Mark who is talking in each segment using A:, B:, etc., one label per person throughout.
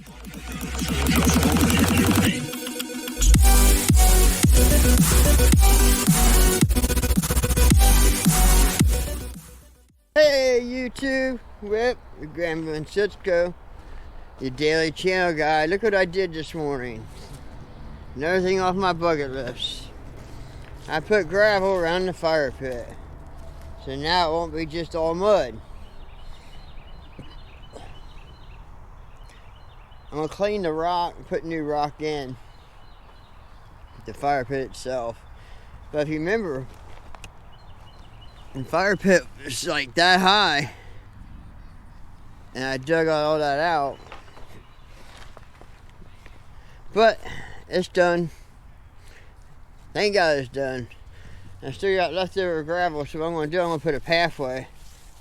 A: Hey YouTube, well, Grandma and Cisco, your daily channel guy. Look what I did this morning. Another thing off my bucket list. I put gravel around the fire pit. So now it won't be just all mud. I'm going to clean the rock and put new rock in the fire pit itself. But if you remember, the fire pit was like that high, and I dug all that out. But it's done. Thank God it's done. I still got leftover gravel, so what I'm going to do, I'm going to put a pathway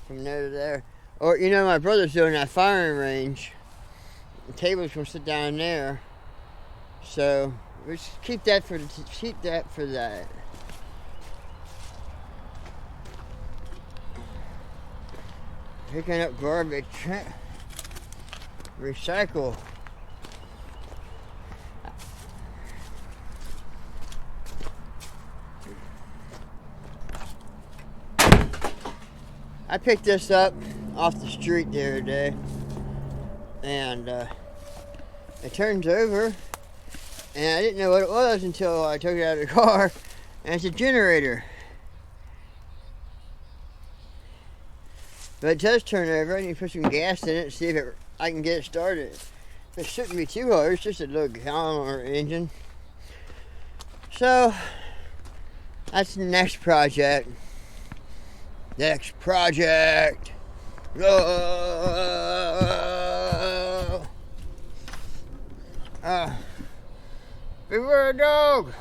A: from there to there. Or, you know, my brother's doing that firing range. The table's going to sit down there. So, we just keep that for that. Picking up garbage. Recycle. I picked this up off the street the other day, and it turns over, and I didn't know what it was until I took it out of the car, and it's a generator. But it does turn over. I need to put some gas in it and see if I can get it started. It shouldn't be too hard. It's just a little gallon engine. So that's the next project. Next project. Beware a dog.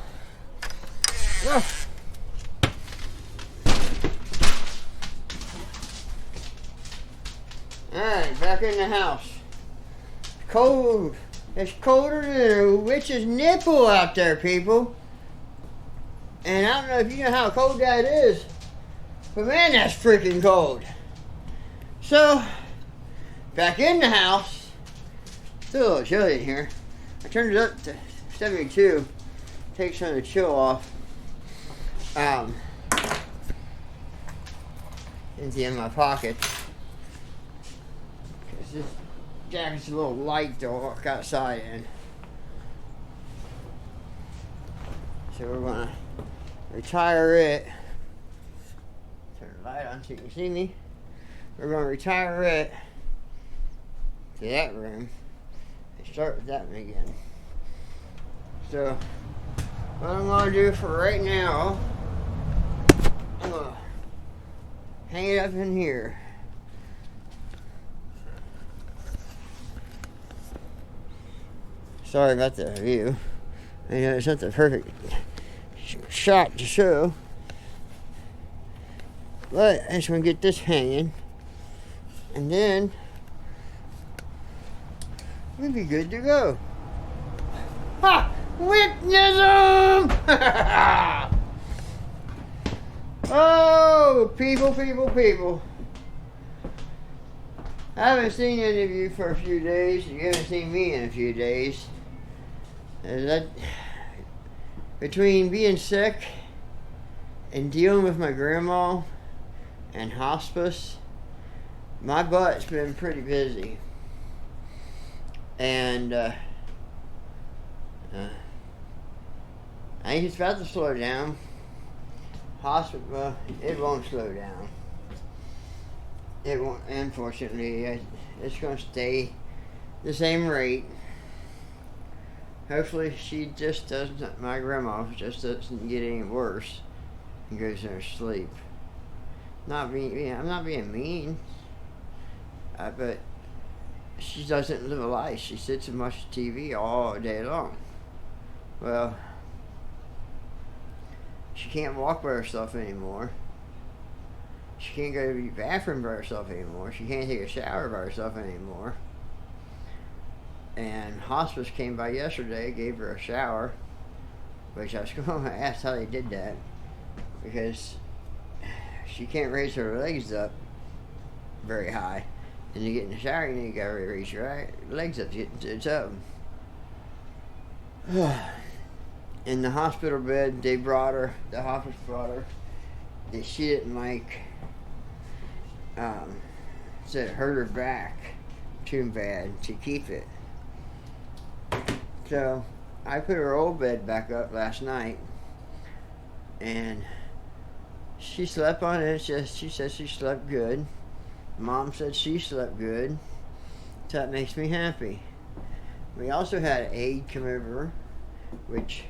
A: Alright, back in the house. Cold. It's colder than a witch's nipple out there, people. And I don't know if you know how cold that is, but man, that's freaking cold. So, back in the house. It's a little chilly in here. I turned it up to 72. Take some of the chill off. Empty in my pocket. This jacket's a little light to walk outside in. So we're gonna retire it. Turn the light on so you can see me. We're gonna retire it to that room and start with that one again. So what I'm gonna do for right now, I'm gonna hang it up in here. Sorry about the view. I know it's not the perfect shot to show, but I just want to get this hanging, and then we'll be good to go. Ha! Witness 'em! Oh, people. I haven't seen any of you for a few days. You haven't seen me in a few days. Between being sick and dealing with my grandma and hospice, my butt's been pretty busy. And I think it's about to slow down. Hospice, well, it won't slow down. It won't, unfortunately. It's going to stay the same rate. Hopefully she just doesn't, my grandma just doesn't get any worse and goes to her sleep. I'm not being mean, but she doesn't live a life. She sits and watches TV all day long. Well, she can't walk by herself anymore. She can't go to the bathroom by herself anymore. She can't take a shower by herself anymore. And hospice came by yesterday, gave her a shower, which I was going to ask how they did that, because she can't raise her legs up very high, And you get in the shower, you gotta raise your legs up to get into the tub. In the hospital bed, the hospice brought her, that she didn't like, said it hurt her back too bad to keep it. So, I put her old bed back up last night, and she slept on it. She said she slept good. Mom said she slept good. So that makes me happy. We also had an aide come over, which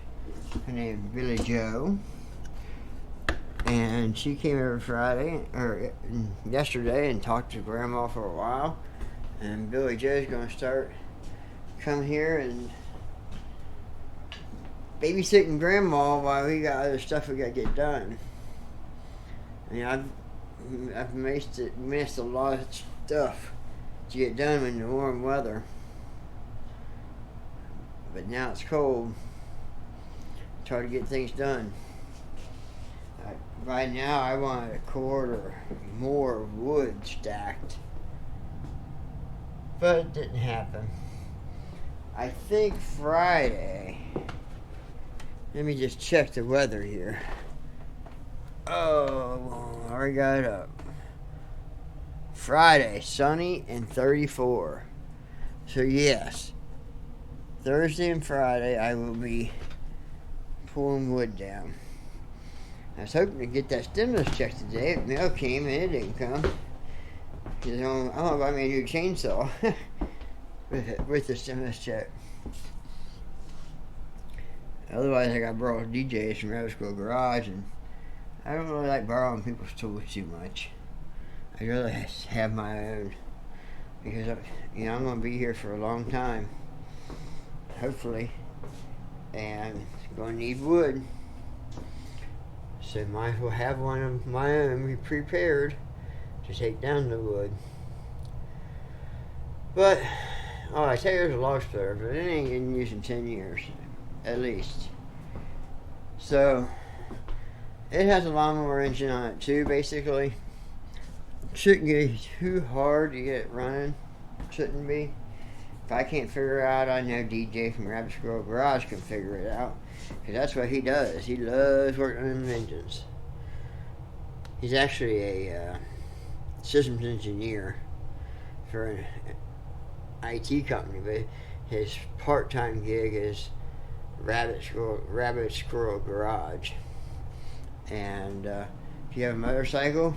A: her name is Billy Joe, and she came over yesterday, and talked to Grandma for a while. And Billy Joe's going to come here and babysitting Grandma while we got other stuff we got to get done. I mean, I've missed a lot of stuff to get done in the warm weather. But now it's cold. Try to get things done. Right now I want a cord or more wood stacked. But it didn't happen. I think Friday. Let me just check the weather here. Oh, I already got it up. Friday, sunny and 34. So yes, Thursday and Friday I will be pulling wood down. I was hoping to get that stimulus check today. The mail came and it didn't come. I'm gonna buy me a new chainsaw with the stimulus check. Otherwise, I got borrowed DJs from Rabid Squirrel Garage, and I don't really like borrowing people's tools too much. I'd rather have my own, because I'm gonna be here for a long time, hopefully, and gonna need wood. So might as well have one of my own prepared to take down the wood. But I tell you, there's a log splitter, but it ain't getting used in 10 years, at least. So it has a lawnmower engine on it too, basically. Shouldn't get too hard to get it running. Shouldn't be. If I can't figure it out, I know DJ from Rabid Squirrel Garage can figure it out. Because that's what he does. He loves working on engines. He's actually a systems engineer for an IT company, but his part-time gig is Rabid Squirrel Garage. And if you have a motorcycle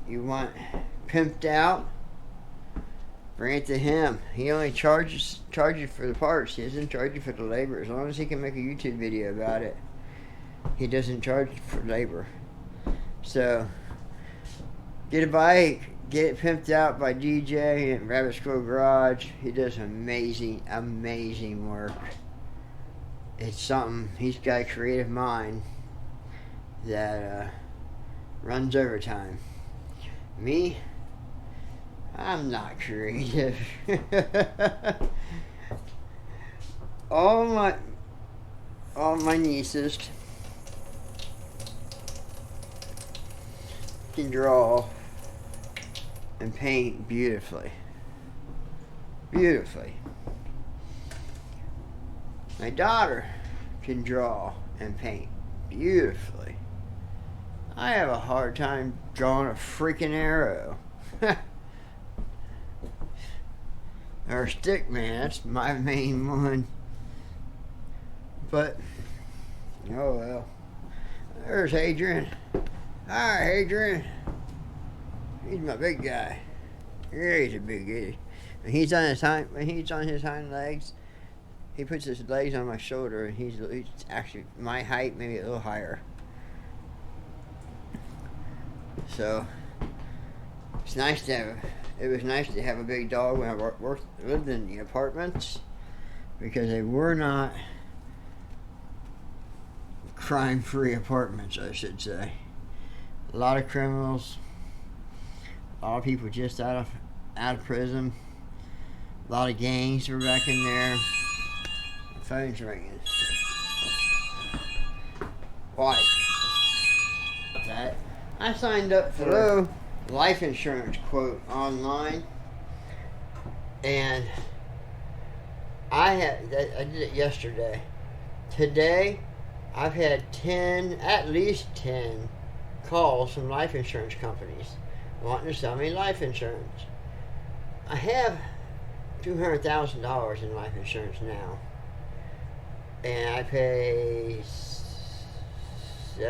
A: you want pimped out, bring it to him. He only charges you for the parts. He doesn't charge you for the labor. As long as he can make a YouTube video about it, he doesn't charge you for labor. So get a bike, get it pimped out by DJ at Rabid Squirrel Garage. He does amazing work. It's something. He's got a creative mind that runs overtime. Me, I'm not creative. all my nieces can draw and paint beautifully. My daughter can draw and paint beautifully. I have a hard time drawing a freaking arrow. Or a stick man, that's my main one. But, oh well. There's Adrian. Hi, Adrian. He's my big guy. Yeah, he's a big guy. When he's on his hind legs, he puts his legs on my shoulder, and he's actually my height, maybe a little higher. So it was nice to have a big dog when I lived in the apartments, because they were not crime-free apartments, I should say. A lot of criminals, a lot of people just out of prison, a lot of gangs were back in there. The phone's ringing. Why? That I signed up for. Hello. life insurance quote online, and I did it yesterday. Today, I've had at least 10 calls from life insurance companies wanting to sell me life insurance. I have $200,000 in life insurance now, and I pay I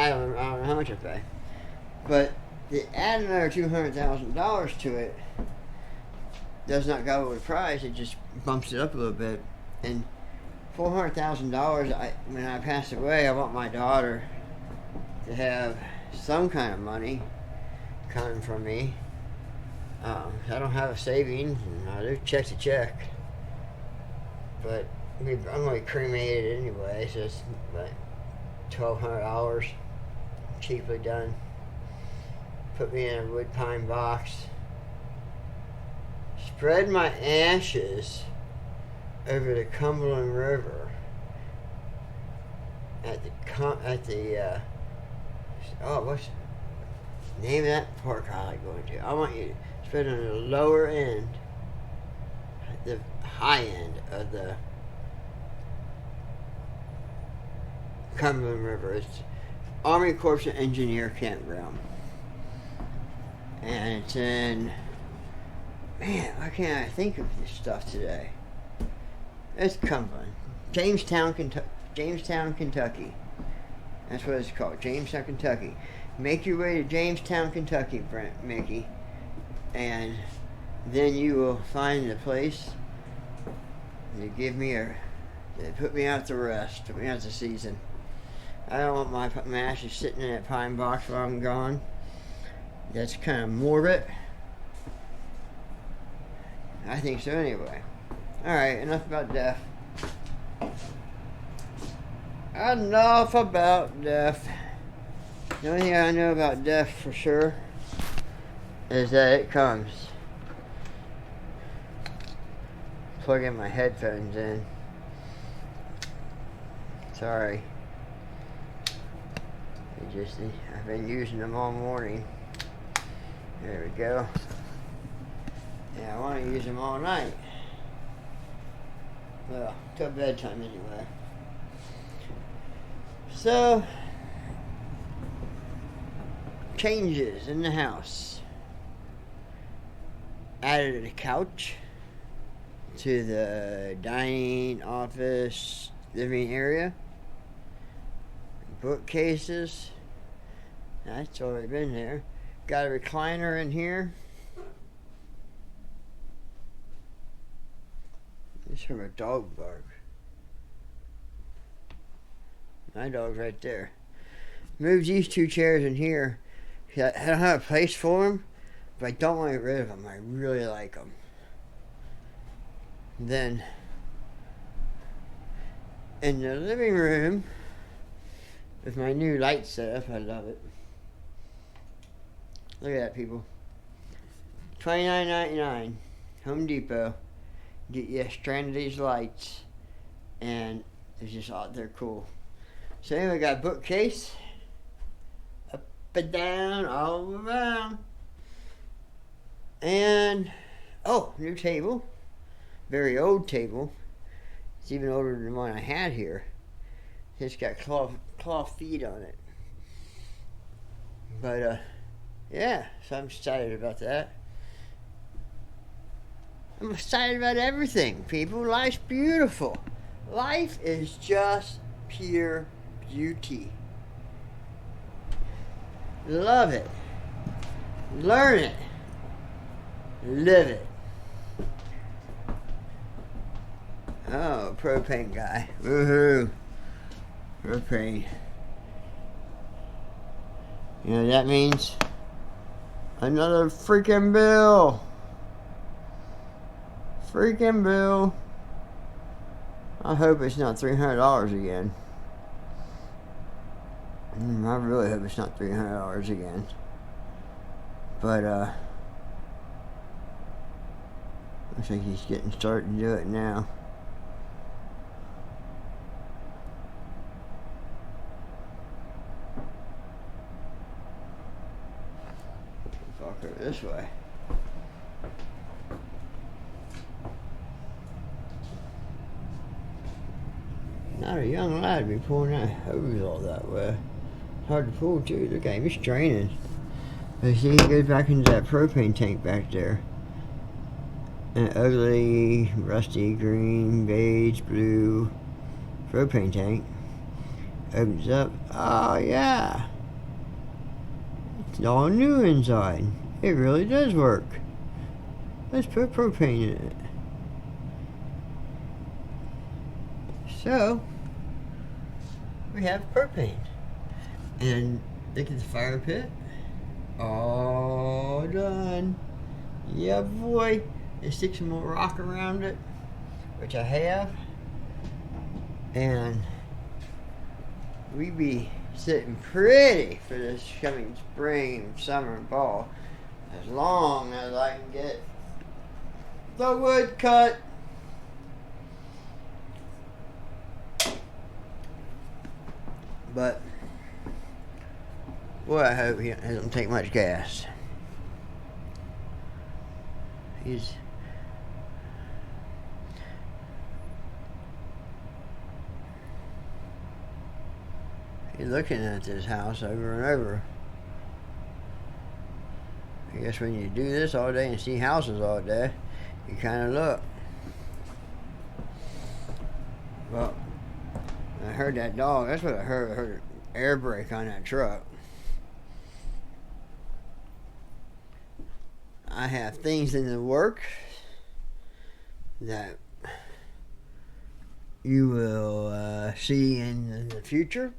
A: don't know how much I pay, but to add another $200,000 to it does not go with the price. It just bumps it up a little bit. And $400,000. When I pass away, I want my daughter to have some kind of money coming from me. I don't have a savings, and I do check to check. But I'm going to be cremated anyway, so it's like $1,200, cheaply done. Put me in a wood pine box. Spread my ashes over the Cumberland River what's the name of that park I like going to? I want you to spread on the lower end, the high end of the Cumberland River. It's Army Corps of Engineer Campground. And it's in, man, why can't I think of this stuff today? It's Cumberland. Jamestown, Kentucky. That's what it's called, Jamestown, Kentucky. Make your way to Jamestown, Kentucky, Mickey, and then you will find the place. They put me out to rest, put me out to season. I don't want my ashes sitting in that pine box while I'm gone. That's kind of morbid. I think so anyway. Alright, enough about death. Enough about death. The only thing I know about death for sure is that it comes. Plug in my headphones in. Sorry. I've been using them all morning. There we go. Yeah, I want to use them all night. Well, till bedtime anyway. So, changes in the house. Added a couch to the dining, office, living area. Bookcases. That's already been there. Got a recliner in here. It's from a dog bark. My dog's right there. Moved these two chairs in here. I don't have a place for them, but I don't want to get rid of them. I really like them. Then, in the living room, with my new light setup, I love it. Look at that, people. $29.99, Home Depot. Get you a strand of these lights, and they're cool. So anyway, I got a bookcase, up and down, all around, and new table, very old table. It's even older than the one I had here. It's got claw feet on it. But yeah, so I'm excited about that. I'm excited about everything, people. Life's beautiful. Life is just pure beauty. Love it. Learn it. Live it. Oh, propane guy. Woohoo. Propane. You know what that means? Another freaking bill. Freaking bill. I hope it's not $300 again. I really hope it's not $300 again. But, looks like he's getting started to do it now. this way. Not a young lad to be pulling that hose all that way. It's hard to pull too. Look at him, he's straining. But see, he goes back into that propane tank back there. An ugly, rusty green, beige, blue propane tank. Opens up. Oh yeah. It's all new inside. It really does work. Let's put propane in it. So, we have propane. And look at the fire pit. All done. Yeah, boy. Let's stick some more rock around it, which I have. And we be sitting pretty for this coming spring, summer, and fall. As long as I can get the wood cut. But, boy, I hope he doesn't take much gas. He's looking at this house over and over. I guess when you do this all day and see houses all day, you kind of look. Well, I heard that dog. That's what I heard. I heard an air brake on that truck. I have things in the works that you will see in the future.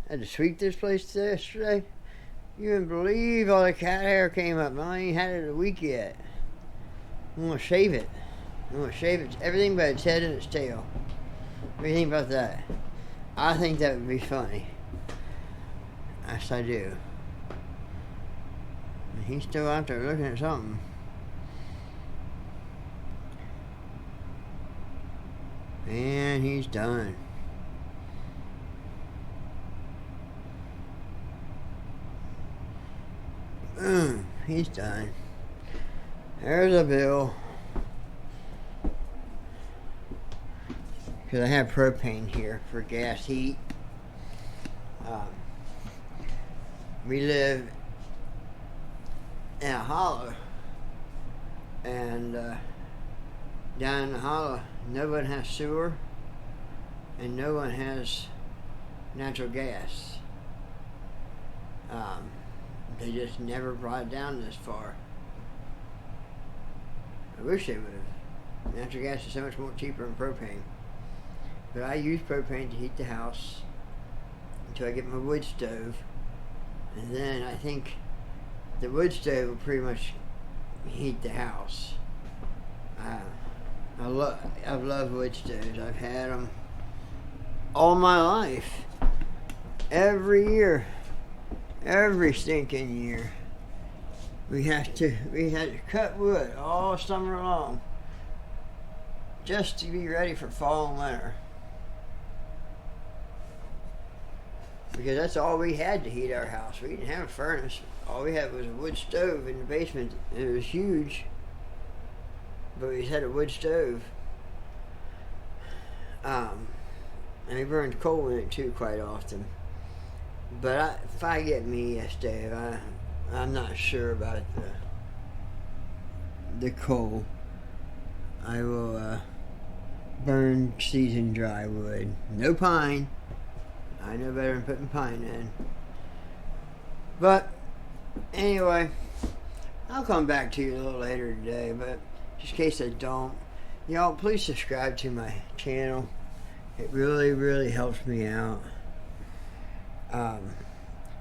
A: I had to sweep this place yesterday. You wouldn't believe all the cat hair came up. I ain't had it a week yet. I'm gonna shave it. I'm gonna shave it. Everything but its head and its tail. What do you think about that? I think that would be funny. Yes, I do. And he's still out there looking at something. And he's done. He's done. There's a bill. Because I have propane here for gas heat. We live in a hollow. And down in the hollow, no one has sewer. And no one has natural gas. They just never brought it down this far. I wish they would have. Natural gas is so much more cheaper than propane. But I use propane to heat the house until I get my wood stove. And then I think the wood stove will pretty much heat the house. I've loved wood stoves. I've had them all my life. Every year. Every stinking year. We had to cut wood all summer long just to be ready for fall and winter. Because that's all we had to heat our house. We didn't have a furnace. All we had was a wood stove in the basement. It was huge, but we had a wood stove. And we burned coal in it too quite often. But if I get me a stove, I'm not sure about the coal. I will burn seasoned dry wood. No pine. I know better than putting pine in. But anyway, I'll come back to you a little later today. But just in case I don't, y'all please subscribe to my channel. It really, really helps me out.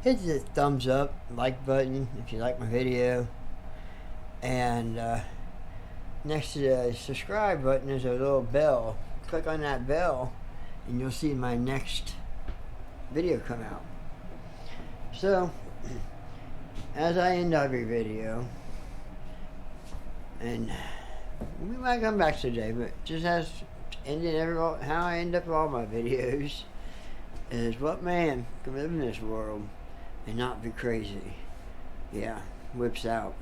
A: Hit the thumbs up, like button if you like my video, and next to the subscribe button is a little bell. Click on that bell and you'll see my next video come out. So as I end every video, and we might come back today, but just as ending how I end up all my videos is, what man can live in this world and not be crazy? Yeah, whips out.